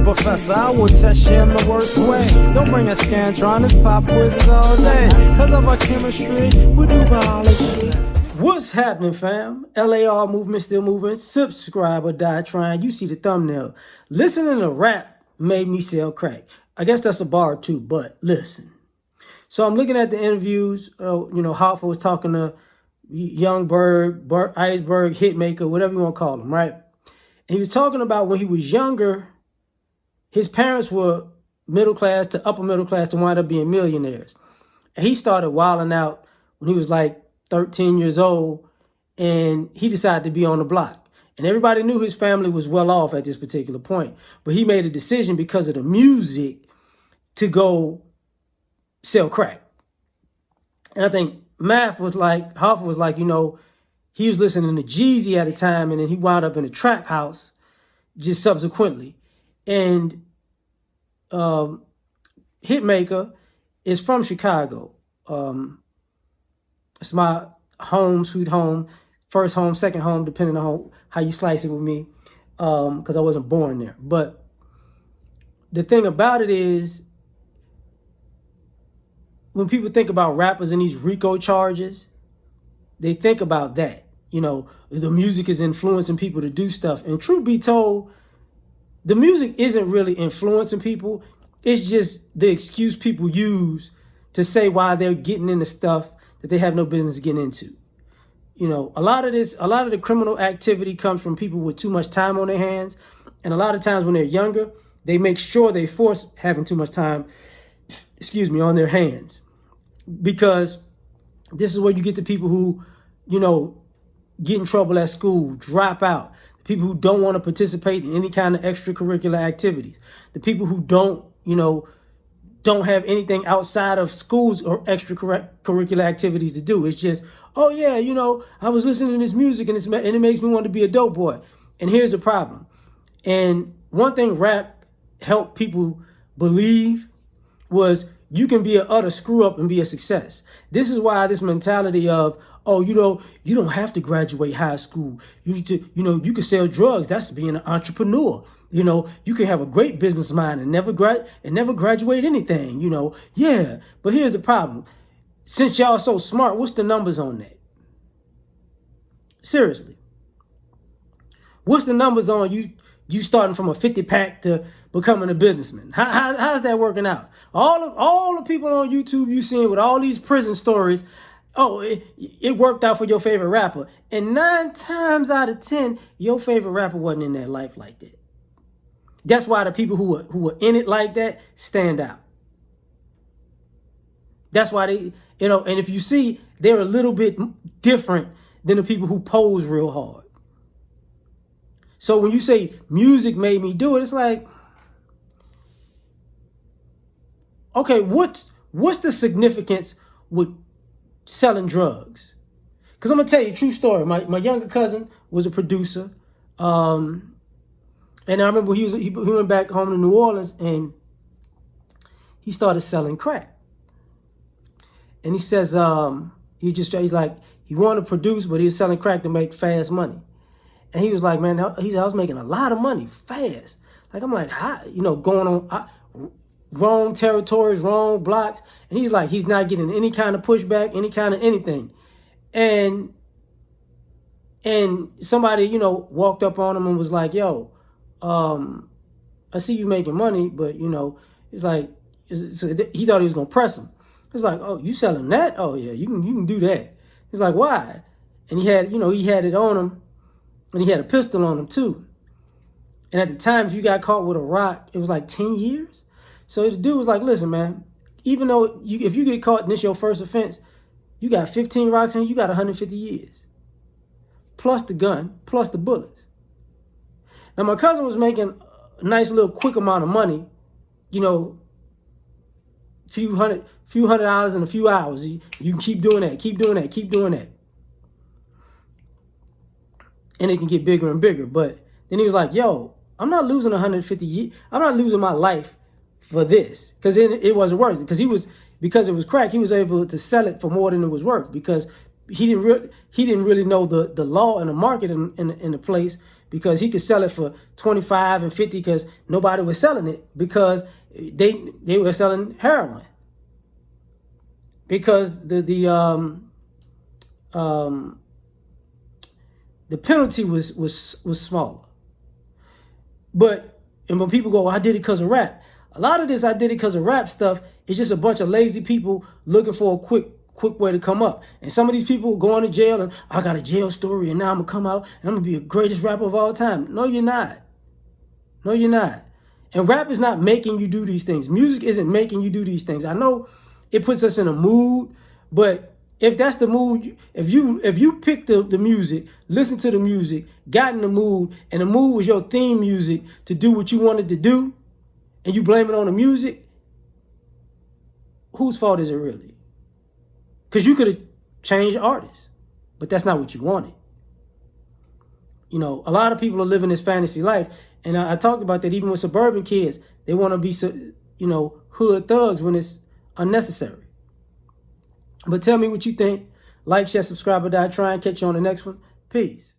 professor, I will test you in the worst way. Don't bring a scantron, it's pop quizzes all day. Cause of our chemistry, we do biology. What's happening, fam? L.A.R. movement still moving. Subscribe or die trying. You see the thumbnail. Listening to rap made me sell crack. I guess that's a bar too, but listen. So I'm looking at the interviews. Hoffa was talking to Young Berg, Iceberg, Hitmaker, whatever you want to call him, right? And he was talking about when he was younger, his parents were middle class to upper middle class to wind up being millionaires. And he started wilding out when he was like 13 years old, and he decided to be on the block. And everybody knew his family was well off at this particular point. But he made a decision because of the music to go sell crack. And I think Hoffa was like, he was listening to Jeezy at the time, and then he wound up in a trap house just subsequently. And Hitmaker is from Chicago. It's my home, sweet home, first home, second home, depending on how you slice it with me, because I wasn't born there. But the thing about it is, when people think about rappers and these RICO charges, they think about that. The music is influencing people to do stuff. And truth be told, the music isn't really influencing people. It's just the excuse people use to say why they're getting into stuff that they have no business getting into. A lot of the criminal activity comes from people with too much time on their hands. And a lot of times when they're younger, they make sure they force having too much time, on their hands. Because this is where you get the people who, get in trouble at school, drop out. The people who don't want to participate in any kind of extracurricular activities. The people who don't have anything outside of schools or extracurricular activities to do. It's just, oh yeah, I was listening to this music and it makes me want to be a dope boy. And here's the problem. And one thing rap helped people believe was you can be an utter screw up and be a success. This is why this mentality of, you don't have to graduate high school. You can sell drugs. That's being an entrepreneur. You can have a great business mind and never graduate anything, Yeah, but here's the problem. Since y'all so smart, what's the numbers on that? Seriously. What's the numbers on you starting from a 50 pack to becoming a businessman? How's that working out? All the people on YouTube you seeing with all these prison stories, it worked out for your favorite rapper. And 9 times out of 10, your favorite rapper wasn't in that life like that. That's why the people who are in it like that stand out. That's why they, and if you see, they're a little bit different than the people who pose real hard. So when you say music made me do it, it's like, okay, what's the significance with selling drugs? Because I'm going to tell you a true story. My younger cousin was a producer. And I remember he went back home to New Orleans and he started selling crack. And he says, he's like, he wanted to produce, but he was selling crack to make fast money. And he was like, man, I was making a lot of money fast. Like, I'm like, how, going on wrong territories, wrong blocks. And he's like, he's not getting any kind of pushback, any kind of anything. And somebody, walked up on him and was like, yo, I see you making money, but, it's like, so he thought he was going to press him. It's like, oh, you selling that? Oh, yeah, you can do that. He's like, why? And he had it on him. And he had a pistol on him too. And at the time, if you got caught with a rock, it was like 10 years. So the dude was like, listen, man, even though if you get caught and this your first offense, you got 15 rocks and you got 150 years. Plus the gun, plus the bullets. Now, my cousin was making a nice little quick amount of money, few hundred dollars in a few hours. You can keep doing that, keep doing that, keep doing that. And it can get bigger and bigger. But then he was like, yo, I'm not losing 150 years. I'm not losing my life for this. Because it wasn't worth it. Because it was crack, he was able to sell it for more than it was worth. Because he didn't really know the law and the market in the place. because he could sell it for 25 and 50 because nobody was selling it because they were selling heroin. Because the penalty was smaller. And when people go, well, I did it because of rap. A lot of this I did it because of rap stuff is just a bunch of lazy people looking for a quick way to come up. And some of these people going to jail and I got a jail story and now I'm gonna come out and I'm gonna be the greatest rapper of all time. No, you're not. No, you're not. And rap is not making you do these things. Music isn't making you do these things. I know it puts us in a mood, but if that's the mood, if you pick the music, listen to the music, got in the mood, and the mood was your theme music to do what you wanted to do, and you blame it on the music, whose fault is it really? Because you could have changed artists, but that's not what you wanted. You know, a lot of people are living this fantasy life, and I talked about that even with suburban kids. They want to be, you know, hood thugs when it's unnecessary. But tell me what you think. Like, share, subscribe, or die. Try and catch you on the next one. Peace.